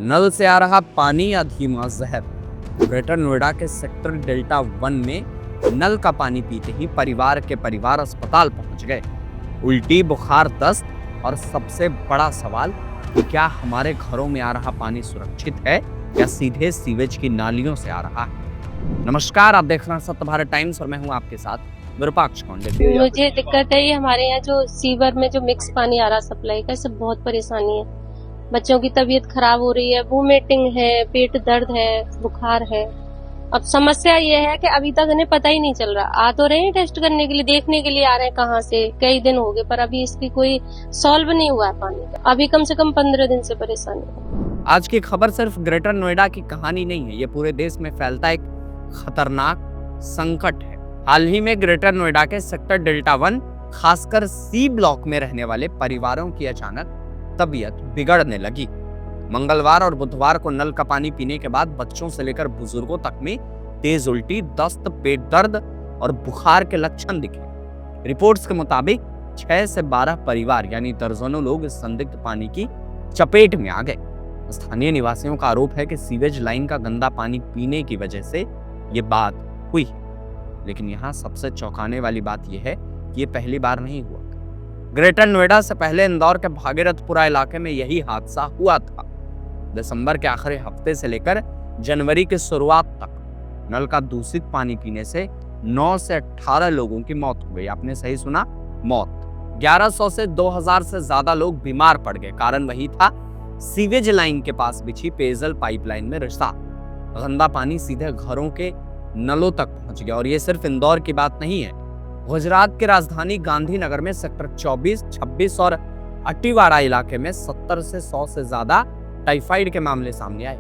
नल से आ रहा पानी या धीमा जहर। ग्रेटर नोएडा के सेक्टर डेल्टा 1 में नल का पानी पीते ही परिवार अस्पताल पहुंच गए। उल्टी, बुखार, दस्त और सबसे बड़ा सवाल कि क्या हमारे घरों में आ रहा पानी सुरक्षित है या सीधे सीवेज की नालियों से आ रहा है। नमस्कार, आप देख रहे हैं सत्य भारत टाइम्स और मैं हूं आपके साथ विरूपाक्ष कौंडे। मुझे दिक्कत है ये हमारे यहाँ जो सीवर में जो मिक्स पानी आ रहा सप्लाई का, इससे बहुत परेशानी है। बच्चों की तबीयत खराब हो रही है, वोमिटिंग है, पेट दर्द है, बुखार है। अब समस्या ये है कि अभी तक इन्हें पता ही नहीं चल रहा। आ तो रहे हैं टेस्ट करने के लिए, देखने के लिए आ रहे हैं कहाँ से, कई दिन हो गए, पर अभी इसकी कोई सॉल्व नहीं हुआ है पानी का। अभी कम से कम 15 दिन से परेशानी है। आज की खबर सिर्फ ग्रेटर नोएडा की कहानी नहीं है, ये पूरे देश में फैलता एक खतरनाक संकट है। हाल ही में ग्रेटर नोएडा के सेक्टर डेल्टा 1 खासकर सी ब्लॉक में रहने वाले परिवारों की अचानक तबीयत बिगड़ने लगी। मंगलवार और बुधवार को नल का पानी पीने के बाद बच्चों से लेकर बुजुर्गों तक में तेज उल्टी, दस्त, पेट दर्द और बुखार के लक्षण दिखे। रिपोर्ट्स के मुताबिक 6 से 12 परिवार यानी दर्जनों लोग इस संदिग्ध पानी की चपेट में आ गए। स्थानीय निवासियों का आरोप है कि सीवेज लाइन का गंदा पानी पीने की वजह से ये बात हुई है। लेकिन यहाँ सबसे चौंकाने वाली बात यह है कि ये पहली बार नहीं हुआ। ग्रेटर नोएडा से पहले इंदौर के भागीरथपुरा इलाके में यही हादसा हुआ था। दिसंबर के आखिरी हफ्ते से लेकर जनवरी की शुरुआत तक नल का दूषित पानी पीने से 9 से 18 लोगों की मौत हो गई। आपने सही सुना, मौत। 1100 से 2000 से ज्यादा लोग बीमार पड़ गए। कारण वही था, सीवेज लाइन के पास बिछी पेयजल पाइपलाइन में रिसाव। गंदा पानी सीधे घरों के नलों तक पहुंच गया। और ये सिर्फ इंदौर की बात नहीं है। गुजरात की राजधानी गांधीनगर में सेक्टर 24, 26 और अटीवाड़ा इलाके में 70 से 100 से ज्यादा टाइफाइड के मामले सामने आए।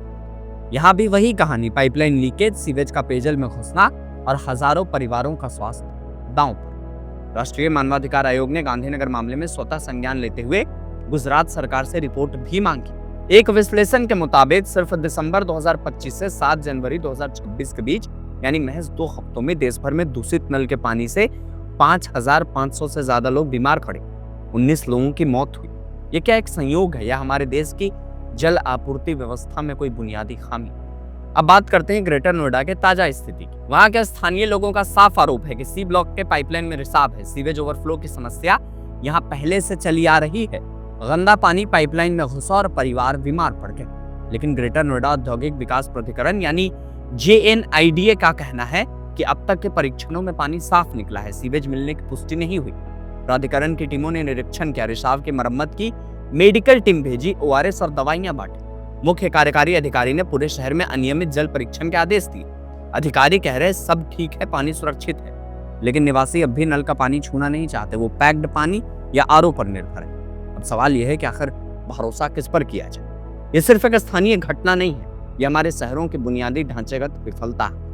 यहाँ भी वही कहानी, पाइपलाइन लीकेज, सीवेज का पेयजल में घुसना और हजारों परिवारों का स्वास्थ्य दांव पर। राष्ट्रीय मानवाधिकार आयोग ने गांधीनगर मामले में स्वतः संज्ञान लेते हुए गुजरात सरकार से रिपोर्ट भी मांगी। एक विश्लेषण के मुताबिक सिर्फ दिसंबर 2025 से 7 जनवरी 2026 के बीच यानी महज 2 हफ्तों में देश भर में दूषित नल के पानी से 5500 से ज्यादा लोग बीमार पड़े। 19 लोगों की मौत हुई। ये क्या एक संयोग है या हमारे देश की जल आपूर्ति व्यवस्था में कोई बुनियादी खामी? अब बात करते हैं ग्रेटर नोएडा के ताजा स्थिति की। वहां के स्थानीय लोगों का साफ आरोप है कि सी ब्लॉक के पाइपलाइन में रिसाव है। सीवेज ओवरफ्लो की समस्या यहाँ पहले से चली आ रही है। गंदा पानी पाइपलाइन में घुसा और परिवार बीमार पड़ गए। लेकिन ग्रेटर नोएडा औद्योगिक विकास प्राधिकरण यानी JNIDA का कहना है कि अब तक के परीक्षणों में पानी साफ निकला है। सीवेज मिलने की पुष्टि नहीं हुई। प्राधिकरण की टीमों ने निरीक्षण किया, रिसाव की मरम्मत की, मेडिकल टीम भेजी, ORS और दवाइयां बांटी। मुख्य कार्यकारी अधिकारी ने पूरे शहर में अनियमित जल परीक्षण के आदेश दिए। अधिकारी कह रहे सब ठीक है, पानी सुरक्षित है, लेकिन निवासी अब भी नल का पानी छूना नहीं चाहते। वो पैक्ड पानी या RO पर निर्भर है। अब सवाल यह है कि आखिर भरोसा किस पर किया जाए। ये सिर्फ एक स्थानीय घटना नहीं है, ये हमारे शहरों की बुनियादी ढांचागत विफलता है।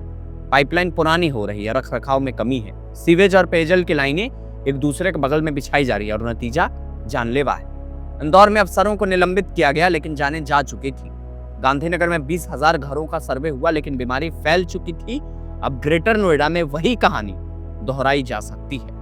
पाइपलाइन पुरानी हो रही है, रख रखाव में कमी है, सीवेज और पेयजल की लाइनें एक दूसरे के बगल में बिछाई जा रही है और नतीजा जानलेवा है। इंदौर में अफसरों को निलंबित किया गया लेकिन जाने जा चुकी थी। गांधीनगर में 20,000 घरों का सर्वे हुआ लेकिन बीमारी फैल चुकी थी। अब ग्रेटर नोएडा में वही कहानी दोहराई जा सकती है।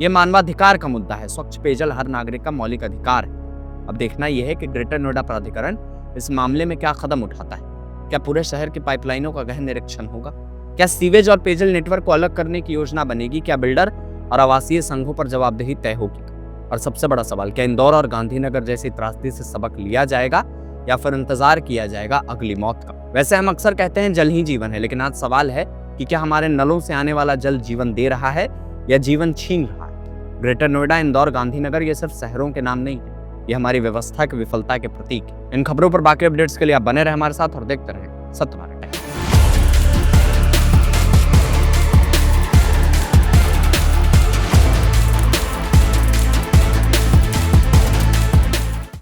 यह मानवाधिकार का मुद्दा है। स्वच्छ पेयजल हर नागरिक का मौलिक अधिकार है। अब देखना यह है कि ग्रेटर नोएडा प्राधिकरण इस मामले में क्या कदम उठाता है। क्या पूरे शहर की पाइपलाइनों का गहन निरीक्षण होगा? क्या सीवेज और पेयजल नेटवर्क को अलग करने की योजना बनेगी? क्या बिल्डर और आवासीय संघों पर जवाबदेही तय होगी? और सबसे बड़ा सवाल, क्या इंदौर और गांधीनगर जैसी त्रासदी से सबक लिया जाएगा या फिर इंतजार किया जाएगा अगली मौत का? वैसे हम अक्सर कहते हैं जल ही जीवन है, लेकिन आज सवाल है कि क्या हमारे नलों से आने वाला जल जीवन दे रहा है या जीवन छीन रहा है? ग्रेटर नोएडा, इंदौर, गांधीनगर ये सिर्फ शहरों के नाम नहीं है, ये हमारी व्यवस्था की विफलता के प्रतीक है। इन खबरों पर बाकी अपडेट्स के लिए आप बने रहे हमारे साथ और देखते रहे सत्य भारत।